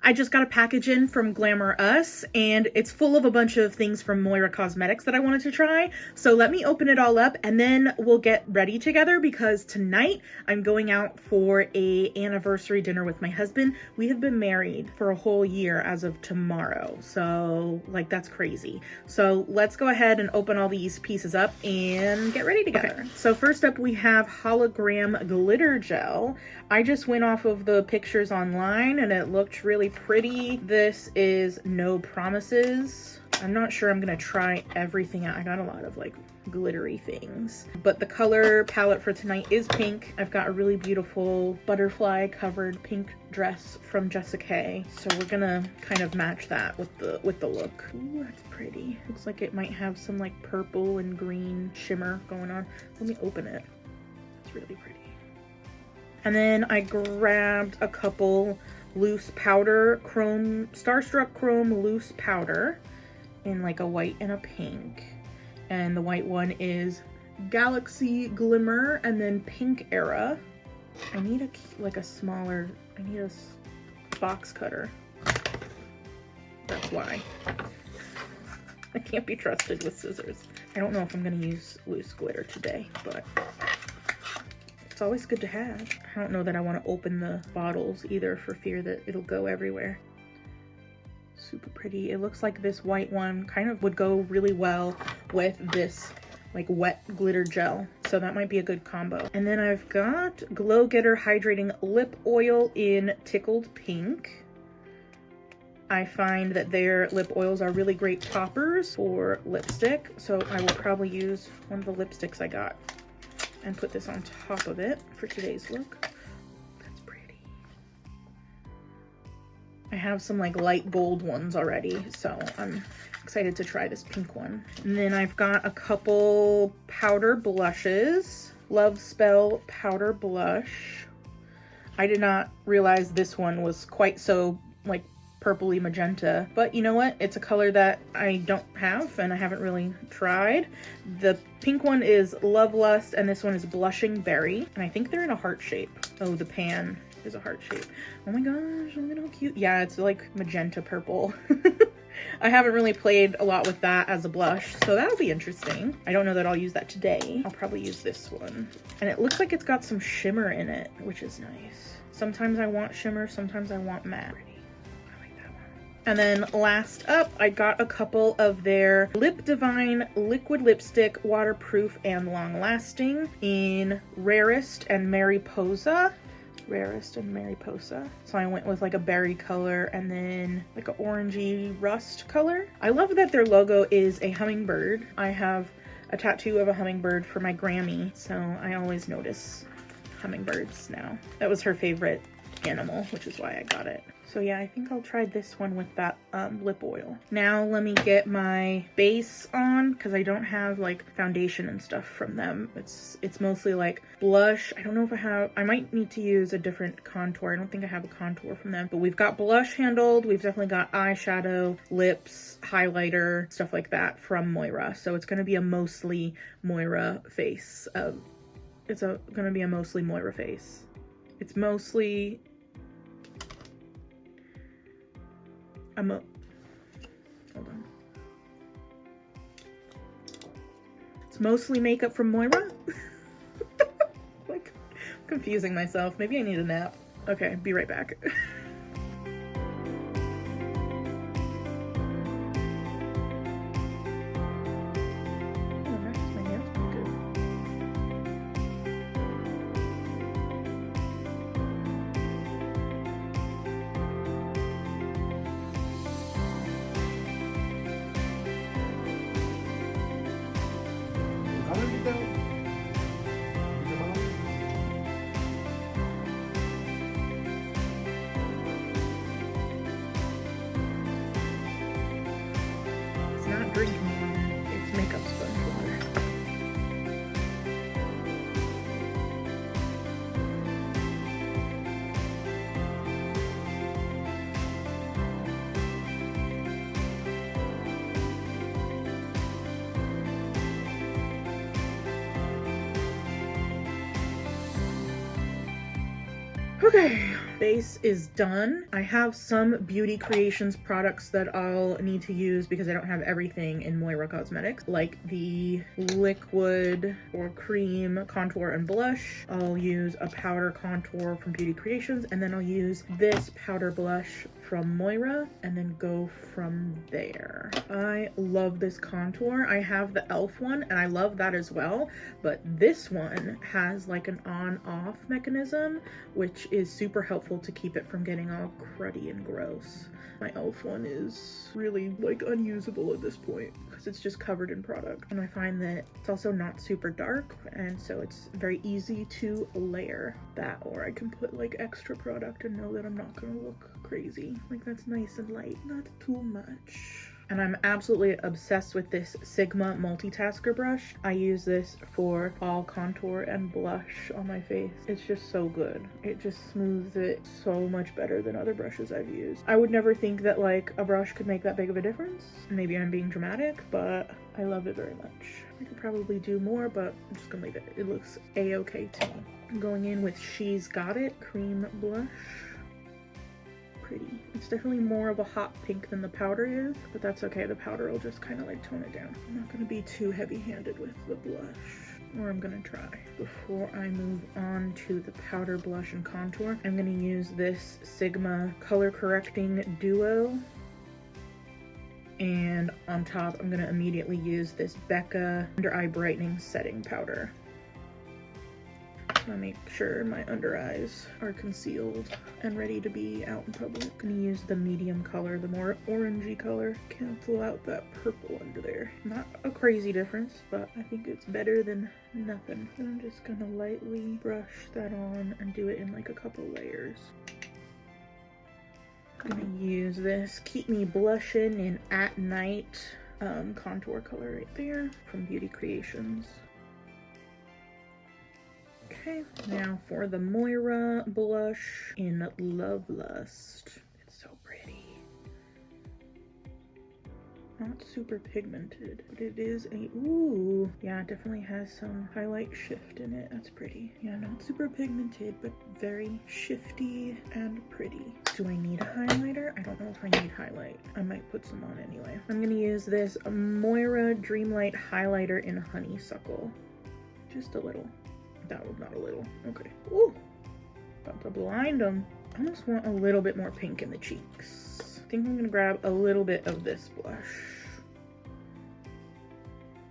I just got a package in from Glamour Us, and it's full of a bunch of things from Moira Cosmetics that I wanted to try. So let me open it all up and then we'll get ready together, because tonight I'm going out for a anniversary dinner with my husband. We have been married for a whole year as of tomorrow. So like, that's crazy. So let's go ahead and open all these pieces up and get ready together. Okay. So first up we have hologram glitter gel. I just went off of the pictures online and it looked really pretty. This is No Promises. I'm not sure I'm gonna try everything out. I got a lot of like glittery things, but the color palette for tonight is pink. I've got a really beautiful butterfly covered pink dress from Jessica, so we're gonna kind of match that with the look. Ooh, that's pretty. Looks like it might have some like purple and green shimmer going on. Let me open it. It's really pretty. And then I grabbed a couple loose powder, chrome, Starstruck Chrome loose powder in like a white and a pink. And the white one is Galaxy Glimmer, and then Pink Era. I need a smaller, I need a box cutter. That's why. I can't be trusted with scissors. I don't know if I'm gonna use loose glitter today, but it's always good to have. I don't know that I want to open the bottles either for fear that it'll go everywhere. Super pretty. It looks like this white one kind of would go really well with this like wet glitter gel. So that might be a good combo. And then I've got Glow Getter Hydrating Lip Oil in Tickled Pink. I find that their lip oils are really great toppers for lipstick. So I will probably use one of the lipsticks I got and put this on top of it for today's look. That's pretty. I have some like light gold ones already, so I'm excited to try this pink one. And then I've got a couple powder blushes. Love Spell Powder Blush. I did not realize this one was quite so like purpley magenta, but you know what, it's a color that I don't have and I haven't really tried. The pink one is Love Lust and this one is Blushing Berry, and I think they're in a heart shape. Oh, the pan is a heart shape. Oh my gosh, look at how cute. Yeah, it's like magenta purple. I haven't really played a lot with that as a blush, so that'll be interesting. I don't know that I'll use that today. I'll probably use this one, and it looks like it's got some shimmer in it, which is nice. Sometimes I want shimmer, sometimes I want matte. And then last up, I got a couple of their Lip Divine Liquid Lipstick, waterproof and long lasting in Rarest and Mariposa. Rarest and Mariposa. So I went with like a berry color and then like an orangey rust color. I love that their logo is a hummingbird. I have a tattoo of a hummingbird for my Grammy, so I always notice hummingbirds now. That was her favorite animal, which is why I got it. So yeah, I think I'll try this one with that lip oil. Now let me get my base on, because I don't have like foundation and stuff from them. It's mostly like blush. I don't know if I might need to use a different contour. I don't think I have a contour from them, but we've got blush handled. We've definitely got eyeshadow, lips, highlighter, stuff like that from Moira. So it's gonna be a mostly Moira face. It's gonna be a mostly Moira face. It's mostly hold on. It's mostly makeup from Moira. Like, I'm confusing myself. Maybe I need a nap. Okay, be right back. It's not drinking water, it's makeup sponge water. Okay, base is done. I have some Beauty Creations products that I'll need to use because I don't have everything in Moira Cosmetics, like the liquid or cream contour and blush. I'll use a powder contour from Beauty Creations, and then I'll use this powder blush from Moira and then go from there. I love this contour. I have the e.l.f. one and I love that as well, but this one has like an on-off mechanism, which is super helpful to keep it from getting all cruddy and gross. My e.l.f. one is really like unusable at this point because it's just covered in product. And I find that it's also not super dark, and so it's very easy to layer that, or I can put like extra product and know that I'm not gonna look crazy. Like that's nice and light, not too much. And I'm absolutely obsessed with this Sigma multitasker brush. I use this for all contour and blush on my face. It's just so good. It just smooths it so much better than other brushes I've used. I would never think that like a brush could make that big of a difference. Maybe I'm being dramatic, but I love it very much. I could probably do more, but I'm just gonna leave it. It looks a-okay to me. I'm going in with She's Got It cream blush. Pretty. It's definitely more of a hot pink than the powder is, but that's okay. The powder will just kind of like tone it down. I'm not going to be too heavy-handed with the blush, or I'm going to try. Before I move on to the powder, blush, and contour, I'm going to use this Sigma color correcting duo. And on top, I'm going to immediately use this Becca under eye brightening setting powder. I make sure my under eyes are concealed and ready to be out in public. I'm gonna use the medium color, the more orangey color, cancel out that purple under there. Not a crazy difference, but I think it's better than nothing. And I'm just gonna lightly brush that on and do it in like a couple layers. I'm gonna use this Keep Me Blushin' in At Night contour color right there from Beauty Creations. Okay, now for the Moira blush in Love Lust. It's so pretty. Not super pigmented, but it is a, ooh, yeah, it definitely has some highlight shift in it. That's pretty. Yeah, not super pigmented, but very shifty and pretty. Do I need a highlighter? I don't know if I need highlight. I might put some on anyway. I'm gonna use this Moira Dreamlight highlighter in Honeysuckle. Just a little. That was not a little. Okay. Ooh, about to blind them. I almost want a little bit more pink in the cheeks. I think I'm gonna grab a little bit of this blush.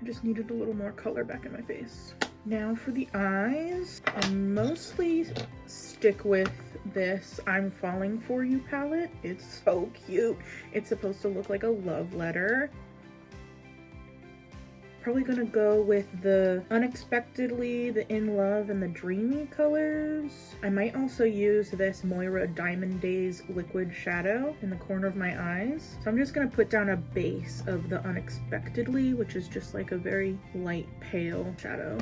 I just needed a little more color back in my face. Now for the eyes, I'll mostly stick with this I'm Falling For You palette. It's so cute. It's supposed to look like a love letter. Probably gonna go with the Unexpectedly, the In Love, and the Dreamy colors. I might also use this Moira Diamond Days liquid shadow in the corner of my eyes. So I'm just gonna put down a base of the Unexpectedly, which is just like a very light pale shadow,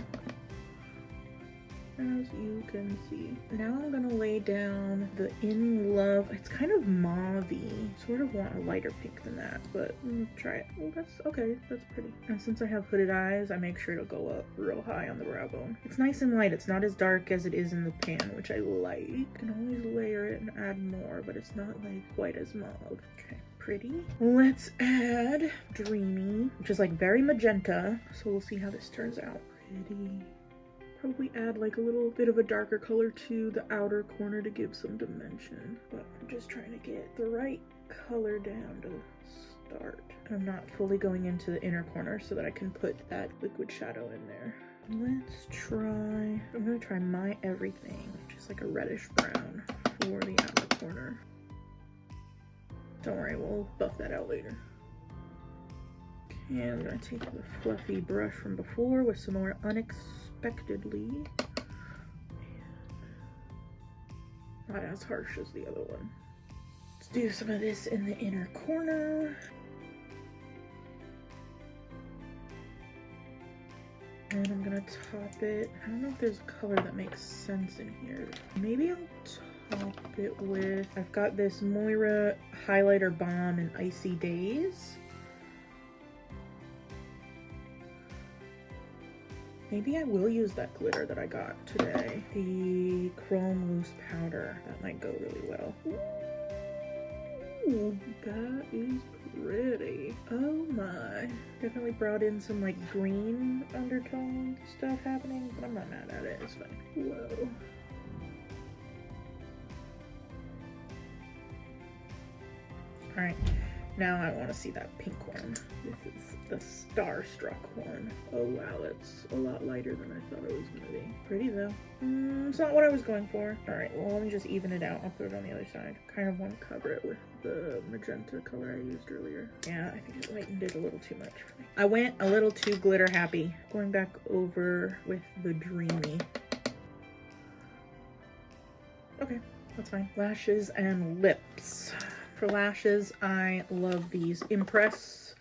as you can see. Now I'm gonna lay down the In Love. It's kind of mauve-y. Sort of want a lighter pink than that, but try it. Oh, that's okay. That's pretty. And since I have hooded eyes, I make sure it'll go up real high on the brow bone. It's nice and light. It's not as dark as it is in the pan, which I like. You can always layer it and add more, but it's not like quite as mauve. Okay. Pretty. Let's add Dreamy, which is like very magenta. So we'll see how this turns out. Pretty. Probably add like a little bit of a darker color to the outer corner to give some dimension, but I'm just trying to get the right color down to start. I'm not fully going into the inner corner so that I can put that liquid shadow in there. Let's try, I'm gonna try My Everything, which is like a reddish brown for the outer corner. Don't worry, we'll buff that out later. Okay, I'm gonna take the fluffy brush from before with some more Unexpectedly. Not as harsh as the other one. Let's do some of this in the inner corner. And I'm gonna top it. I don't know if there's a color that makes sense in here. Maybe I'll top it with, I've got this Moira highlighter balm in Icy Days. Maybe I will use that glitter that I got today. The chrome loose powder. That might go really well. Ooh, that is pretty. Oh my. Definitely brought in some like green undertone stuff happening, but I'm not mad at it. It's fine. Whoa. All right. Now I want to see that pink one. This is the Starstruck one. Oh wow, that's a lot lighter than I thought it was gonna be. Pretty though. It's not what I was going for. All right, well let me just even it out. I'll put it on the other side. Kind of want to cover it with the magenta color I used earlier. Yeah, I think it lightened it a little too much for me. I went a little too glitter happy. Going back over with the Dreamy. Okay, that's fine. Lashes and lips. For lashes, I love these Impress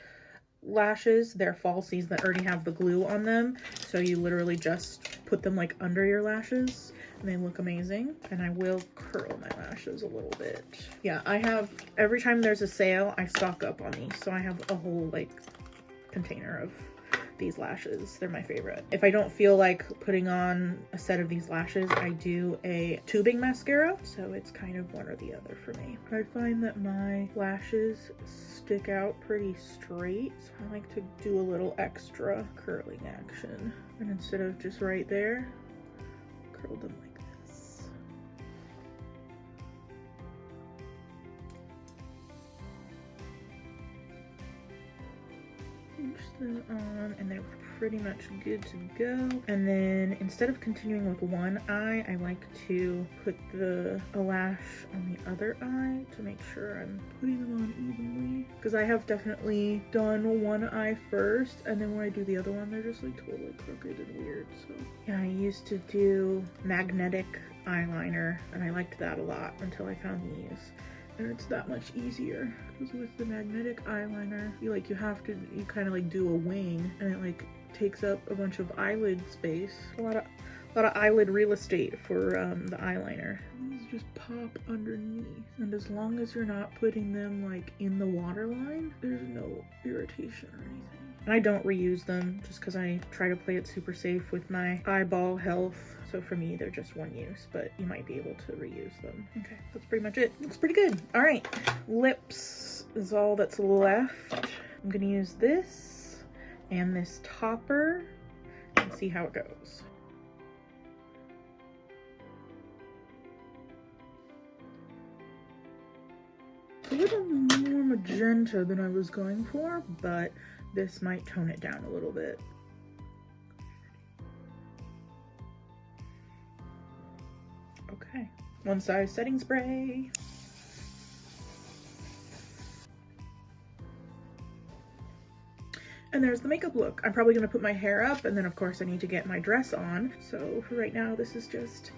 lashes. They're falsies that already have the glue on them. So you literally just put them like under your lashes and they look amazing. And I will curl my lashes a little bit. Yeah, I have, every time there's a sale, I stock up on these. So I have a whole like container of these lashes. They're my favorite. If I don't feel like putting on a set of these lashes, I do a tubing mascara. So it's kind of one or the other for me. I find that my lashes stick out pretty straight. So I like to do a little extra curling action. And instead of just right there, curl them like this. Pinch them on and they're pretty much good to go. And then instead of continuing with one eye, I like to put a lash on the other eye to make sure I'm putting them on evenly. Because I have definitely done one eye first, and then when I do the other one, they're just like totally crooked and weird. So yeah, I used to do magnetic eyeliner, and I liked that a lot until I found these. And it's that much easier because with the magnetic eyeliner, you kind of like do a wing, and it like takes up a bunch of eyelid space. A lot of eyelid real estate for the eyeliner. These just pop underneath, and as long as you're not putting them like in the waterline, there's no irritation or anything. And I don't reuse them just because I try to play it super safe with my eyeball health. So for me, they're just one use, but you might be able to reuse them. Okay, that's pretty much it. Looks pretty good. All right, lips is all that's left. I'm gonna use this and this topper and see how it goes. It's a little more magenta than I was going for, but this might tone it down a little bit. Okay, one size setting spray. And there's the makeup look. I'm probably gonna put my hair up, and then of course I need to get my dress on. So for right now, this is just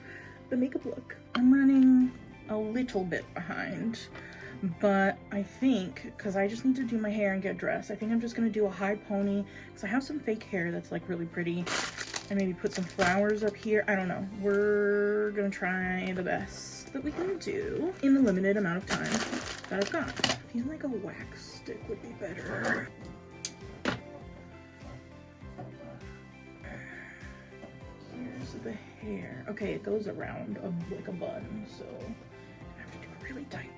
the makeup look. I'm running a little bit behind, but I think, because I just need to do my hair and get dressed, I think I'm just gonna do a high pony, because I have some fake hair that's like really pretty, and maybe put some flowers up here. I don't know. We're gonna try the best that we can do in the limited amount of time that I've got. I feel like a wax stick would be better. Here's the hair. Okay, it goes around like a bun, so I have to do a really tight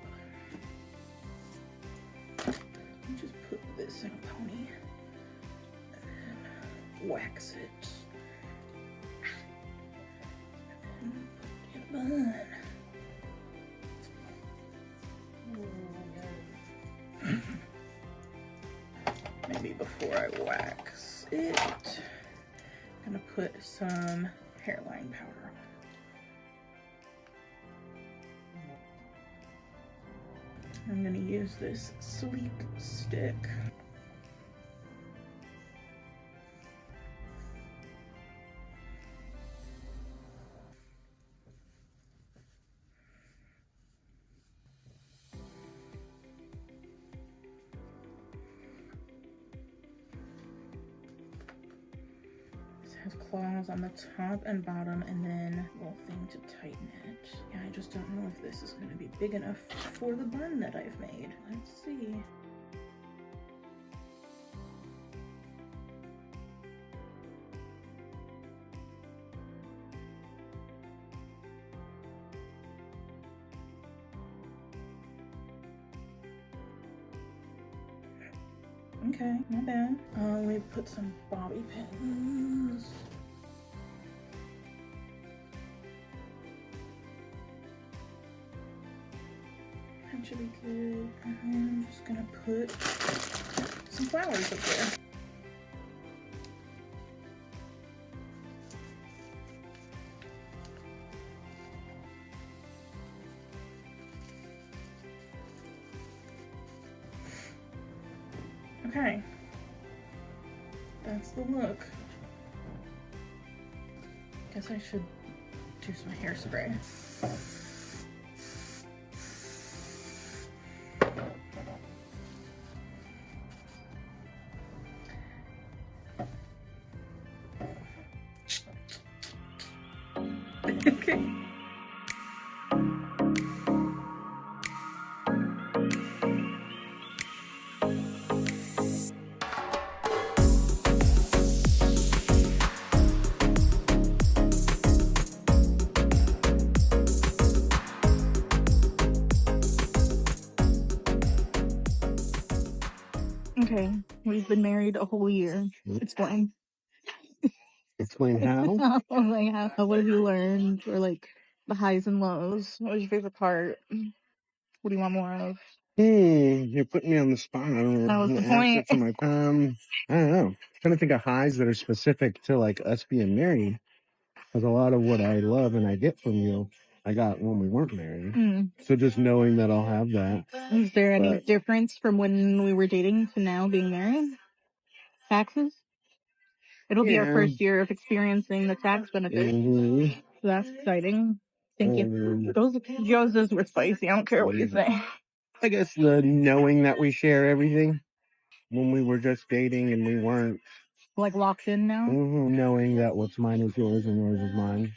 bun. Let me just put this in a pony and then wax it. And then put it in a bun. Maybe before I wax it, I'm gonna put some hairline powder on. I'm gonna use this sleek stick. Has claws on the top and bottom, and then a little thing to tighten it. Yeah, I just don't know if this is going to be big enough for the bun that I've made. Let's see. Okay, not bad. Let me put some bobby pins. That should be good. I'm just gonna put some flowers up there. Okay, that's the look. Guess I should do some hairspray. Okay. Okay, we've been married a whole year. Explain. Explain how? Like, what have you learned? Or like the highs and lows? What was your favorite part? What do you want more of? You're putting me on the spot. I don't That know. was the Answer point. to my I don't know. Trying to think of highs that are specific to like us being married. Because a lot of what I love and I get from you, I got when we weren't married. So just knowing that I'll have that. Is there any difference from when we were dating to now being married? Taxes? It'll be our first year of experiencing the tax benefits. So that's exciting. Thank you. Those Joe's were spicy. I don't care what you say. I guess the knowing that we share everything when we were just dating and we weren't Like locked in now? Knowing that what's mine is yours and yours is mine.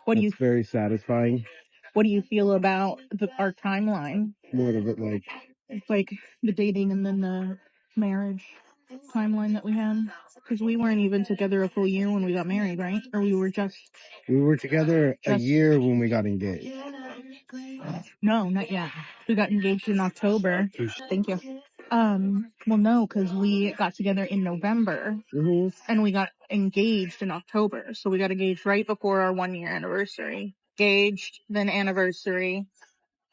What do you very satisfying. What do you feel about our timeline? What of it like? It's like the dating and then the marriage timeline that we had. Because we weren't even together a full year when we got married, right? Or we were just... We were together a year when we got engaged. No, not yet. We got engaged in October. Thank you. Well, no, because we got together in November and we got engaged in October. So we got engaged right before our 1 year anniversary. Engaged, then anniversary,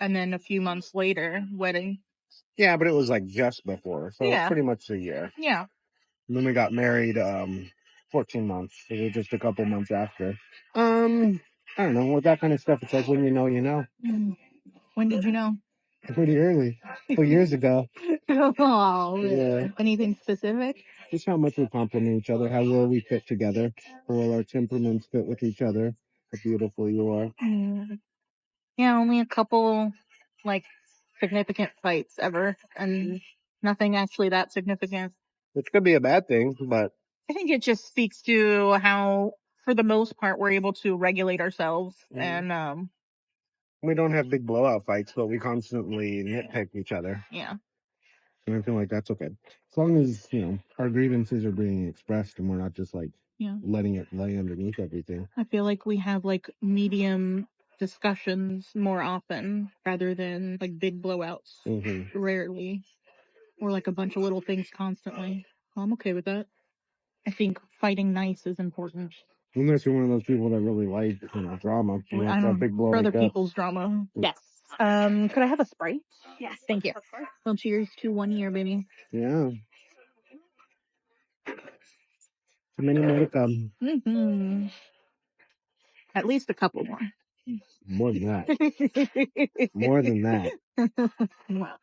and then a few months later, wedding. Yeah, but it was like just before, so Yeah. pretty much a year. Yeah. And then we got married 14 months. So it was just a couple months after. I don't know. With that kind of stuff, it's like when you know, you know. When did you know? Pretty early. 2 years ago. Oh, yeah. Anything specific? Just how much we complement each other, how well we fit together, how well our temperaments fit with each other, how beautiful you are. Yeah, only a couple, like, significant fights ever, and nothing actually that significant. Which could be a bad thing, but I think it just speaks to how, for the most part, we're able to regulate ourselves and, we don't have big blowout fights, but we constantly nitpick each other. yeah. And I feel like that's okay. As long as, our grievances are being expressed and we're not just like letting it lay underneath everything. I feel like we have like medium discussions more often rather than like big blowouts. Rarely. Or like a bunch of little things constantly. I'm okay with that. I think fighting nice is important. Unless you're one of those people that really like, drama. I don't big blow for other like people's drama. Yes. Could I have a Sprite? Yes. Thank you. Well, cheers to 1 year, baby. Yeah. Too many more to come. At least a couple more. More than that. More than that. Wow.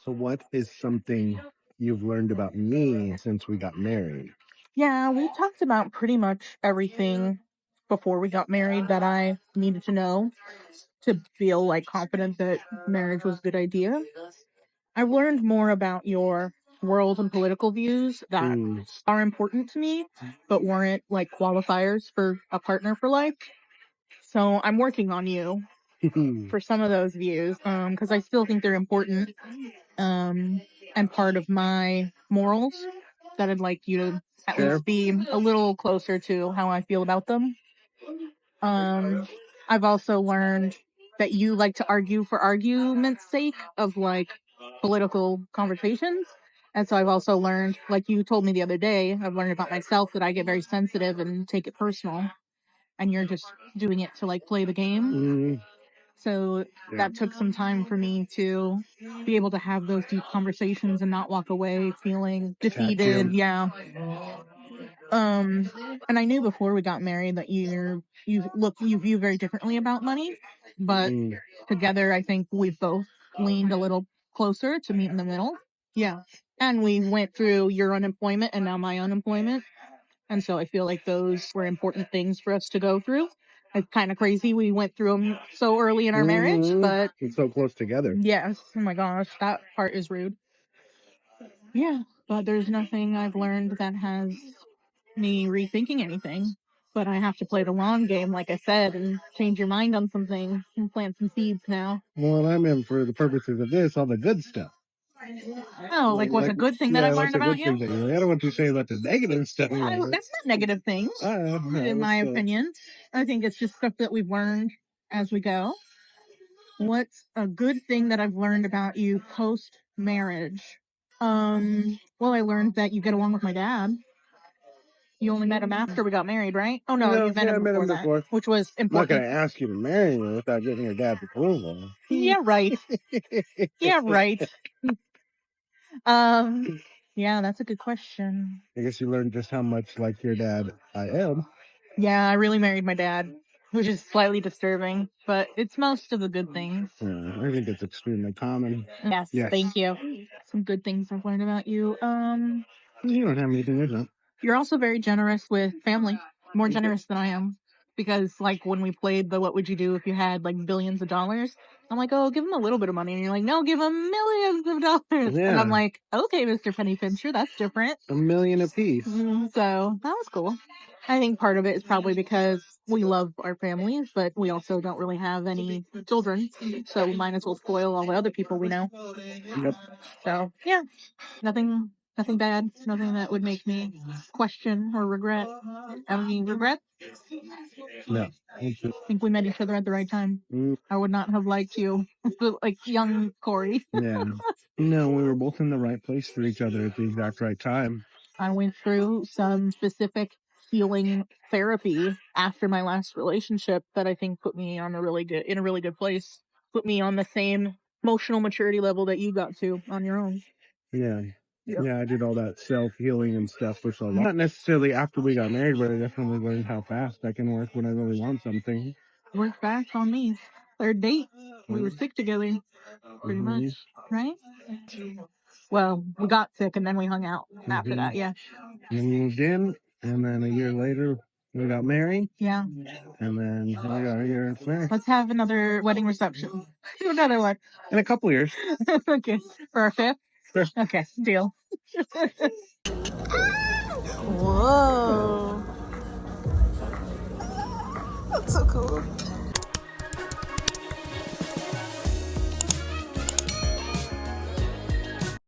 So what is something you've learned about me since we got married? Yeah, we talked about pretty much everything before we got married that I needed to know to feel like confident that marriage was a good idea. I learned more about your world and political views that are important to me, but weren't like qualifiers for a partner for life. So I'm working on you for some of those views, because I still think they're important, and part of my morals that I'd like you to at least be a little closer to how I feel about them. I've also learned that you like to argue for argument's sake of like political conversations. And so I've also learned, like you told me the other day, I've learned about myself that I get very sensitive and take it personal. And you're just doing it to like play the game. So that took some time for me to be able to have those deep conversations and not walk away feeling defeated. Yeah. And I knew before we got married that you view very differently about money, but together I think we've both leaned a little closer to meet in the middle. Yeah. And we went through your unemployment and now my unemployment. And so I feel like those were important things for us to go through. It's kind of crazy we went through them so early in our marriage, but it's so close together. Yes. Oh my gosh, that part is rude. Yeah, but there's nothing I've learned that has me rethinking anything. But I have to play the long game, like I said, and change your mind on some things and plant some seeds now. Well, I meant for the purposes of this, all the good stuff. Oh, like what's a good thing that I've learned about you? I don't want to say about the negative stuff. That's not negative things, in my opinion. I think it's just stuff that we've learned as we go. What's a good thing that I've learned about you post-marriage? Well, I learned that you get along with my dad. You only met him after we got married, right? Oh no, you met him before that, which was important. I'm not going to ask you to marry me without getting your dad's approval. Yeah, right. Yeah, right. Yeah, that's a good question. I guess you learned just how much like your dad I am. Yeah, I really married my dad, which is slightly disturbing, but it's most of the good things. Yeah, I think it's extremely common. Yes, thank you. Some good things I've learned about you. You don't have anything, is it? You're also very generous with family, more generous than I am. Because, like, when we played the What Would You Do If You Had, like, billions of dollars, I'm like, oh, give him a little bit of money. And you're like, no, give him millions of dollars. Yeah. And I'm like, okay, Mr. Penny Pincher, that's different. $1 million apiece. So that was cool. I think part of it is probably because we love our families, but we also don't really have any children. So we might as well spoil all the other people we know. Yep. So, yeah, nothing bad. Nothing that would make me question or regret. Any regret? No. I think we met each other at the right time. I would not have liked you, like young Corey. Yeah. No, we were both in the right place for each other at the exact right time. I went through some specific healing therapy after my last relationship that I think put me on in a really good place. Put me on the same emotional maturity level that you got to on your own. Yeah. Yeah, I did all that self-healing and stuff for so long. Not necessarily after we got married, but I definitely learned how fast I can work when I really want something. Work fast on me. Third date, we were sick together, pretty much, right? Well, we got sick and then we hung out after that, yeah. And then we moved in, and then a year later, we got married. Yeah. And then we got a year married. Let's have another wedding reception. Another one. In a couple years. Okay. For our 5th? Sure. Okay, deal. Whoa. That's so cool.